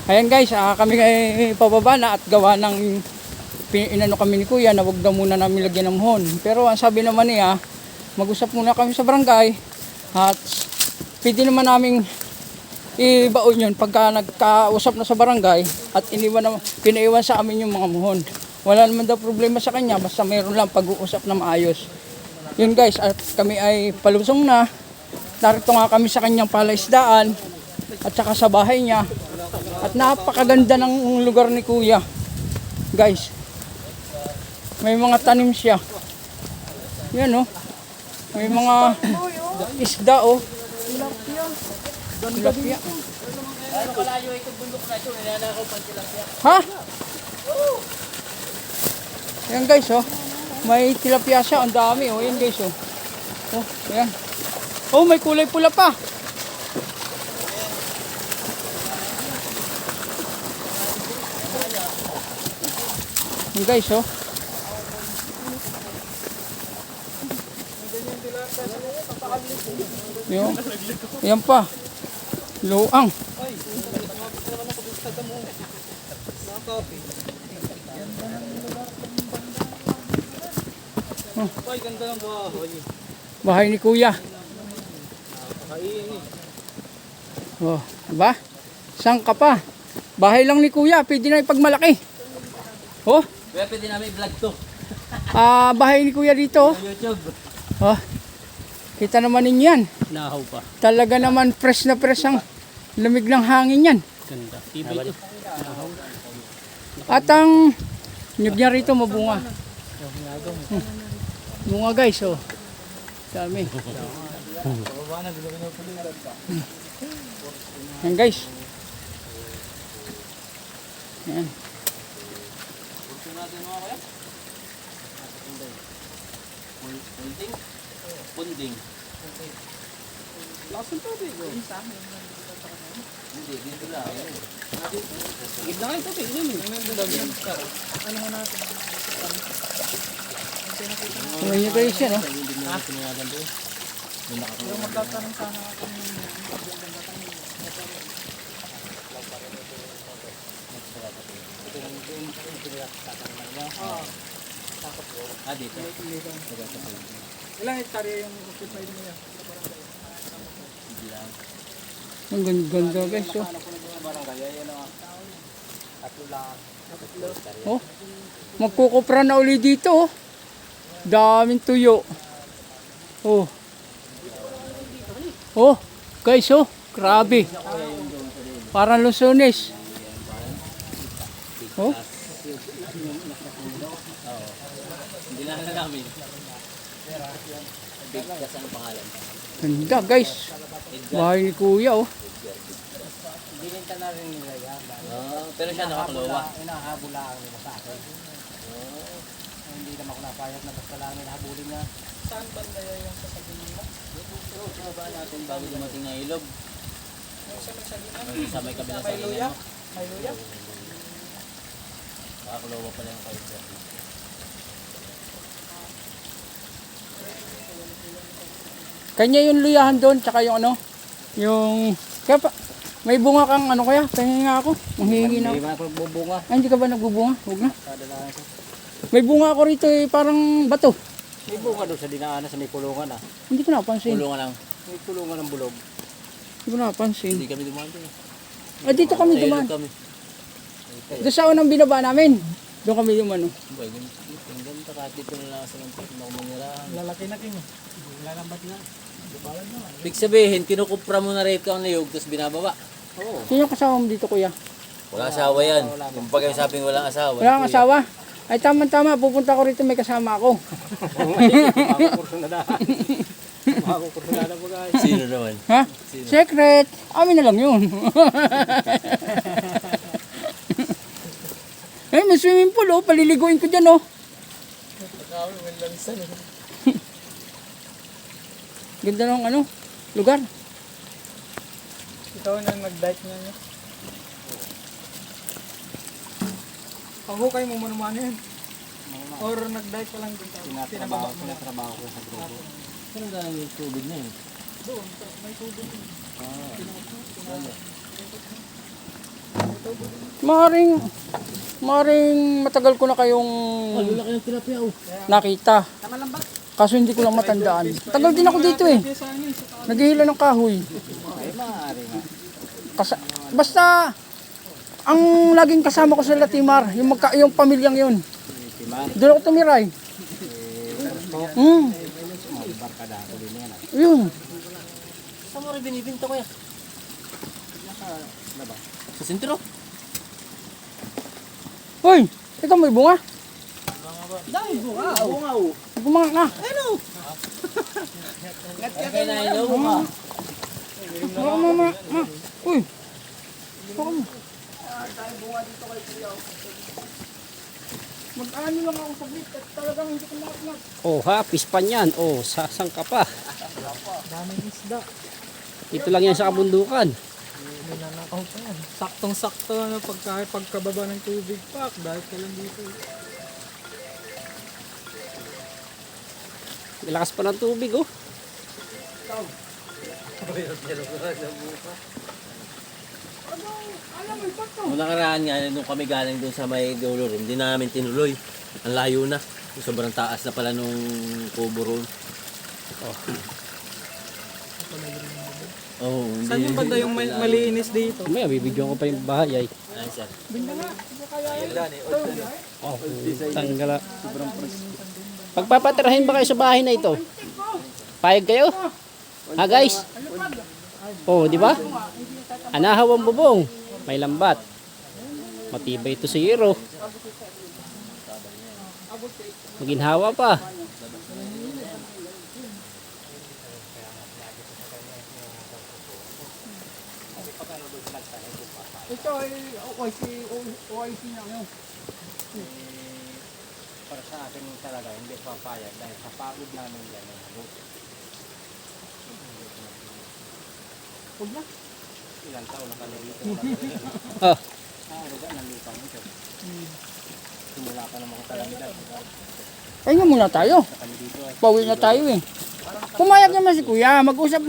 Ayan guys, kami ay pababa na at gawa ng inano kami ni kuya na wag daw muna namin lagyan ng muhon. Pero ang sabi naman niya, mag-usap muna kami sa barangay at pwede naman naming ibaon yun pagka nagkausap na sa barangay at pinaiwan sa amin yung mga muhon. Wala naman daw problema sa kanya, basta mayroon lang pag-uusap na maayos. Yun guys, at kami ay palusong na. Narito nga kami sa kanyang palaisdaan at saka sa bahay niya. At napakaganda ng lugar ni kuya. Guys, may mga tanim siya. Yan oh. May mga isda oh. Tilapia. Ha? Yan guys oh. May tilapia siya, ang dami oh. Yan guys oh. Oh, yan. Oh, may kulay pula pa. Yan guys oh. Yan pa. Luang. Ay, ganda ng bahay. Bahay ni kuya. Oh, diba? Saan ka pa? Bahay lang ni kuya, pwede na ipagmalaki. Oh, Kaya pwede namin i-vlog to. bahay ni kuya dito. YouTube. Oh. Kita naman ninyo yan. Nahaw pa. Talaga naman fresh na fresh ang lamig ng hangin yan. Ganda. Tibay to. At ang nyug niya rito mabunga. Bunga guys, oh. Dami. Yan guys. Yan. Punding. Punding. Lakas ng tubig. Hindi, dito lang. Gid na kayo tubig. Ano nga natin? Ano nyo guys yan, oh. Pero magtatanong sana ako dito. Ilang hektarya yung occupied mo yan? Ang ganda guys, oh. Oh, magkukupra na uli dito, oh. Daming tuyo. Oh. Oh, guys, oh. Grabe. Parang Lusones. Oh. Hindi na namin. Bigkas ang pangalan. Ganda, guys. Bahay ni kuya, oh. Bininta na rin nila yan. Pero siya nakakalowa. Inahabula ang nila sa akin. Hindi naman ako napayag na basta lang habulin na. Saan banda yung sasabihin mo? Sa ba natin bago dumating na ilog? Sa may kabilang sa luya? May luya? Nakakalowa pala yung kayo. Kanya yung luyahan doon, tsaka yung ano, yung, kaya pa, may bunga kang ano kaya, tingin nga ako, manghihingi na ako. Hindi ba ako bubunga? Ay, hindi ka ba nagbubunga? Huwag na. Kadalasan ko. May bunga ako rito eh, parang bato. May bunga doon sa dinaanan sa may kulungan ah. Hindi ko napansin. Tulungan lang. May kulungan ng bulog. Hindi ko napansin. Hindi kami dumaan doon. Ah, dito kami Sa ilog dumaan. kami. Doon sa unang binaba namin. Doon kami dumano. Boy, ganda kahit dito na lang sa lampit na kumanirahan. Lalaki na kayo. Lalambat na. Ibig sabihin, kinukupra mo na rito ang niyog, tapos binababa. Oo. Sino yung kasama mo dito kuya? Wala asawa yan. Kung pag sabing walang asawa. Wala kang asawa? Ay tama-tama, pupunta ko rito, may kasama ako. Makakukurso na daan. Makakukurso na po guys. Sino naman? Ha? Sino? Secret! Amin na lang yun. Eh, may swimming pool oh, paliliguin ko dyan oh. Ganda ng ano, lugar. Ikaw na nag-dive niya niya. Panghukay mo mano-mano yan. Or nag-dive ka lang din. Tinababa mo na. Trabaho ko sa grupo. Saan galing yung tubig na yun? Doon, may tubig. Ah. Maring matagal ko na kayong Laki ng tilapia oh. nakita. Kaso hindi ko lang matandaan. Tagal din ako dito eh. Naghihila ng kahoy. Basta, ang laging kasama ko sa Latimar, yung pamilyang yun. Doon ako tumiray. Yun. Saan mo rin binibinta kuya? Sa sentro? Hoy, ikaw may bunga? Dami bunga. Bunga oh. Bunga na. Ano? Okay na ino bunga. Baka mama. Uy. Baka mo. Mag-ano lang ako saglit at talagang hindi ko makaknat. Oh, hapis pa niyan. Oh, sasang ka pa. Daming isda. Ito lang yan sa kabundukan. Ninanakaw pa yan. Saktong-sakto na pagkababa ng tubig pak. Dahil ka lang dito. Lakas pa ng tubig, oh. Nung nakaraan nga, nung kami galing doon sa may dulo room, hindi namin tinuloy. Ang layo na. Sobrang taas na pala nung kubo room. Oh, hindi. Saan yung banda yung malinis dito? May bibidyoan ko pa yung bahay, ay. Ay, sir. Oh, tanggala. Pagpapatirahin ba kayo sa bahay na ito? Payag kayo? Ha, guys? Oh, di ba? Anahaw ang bubong. May lambat. Matibay ito sa hero. Maginhawa pa. Ito ay OIC na yun. Para sa akin talaga hindi papayag dahil sa pagod namin yan. Huwag na. Ilang taon na kami dito. Oh, Naaruga ng lupa mo siya. Simula pa ng mga kalamidad. Ay nga muna tayo. Pauwi na tayo eh. Pumayag naman si kuya. Mag-usap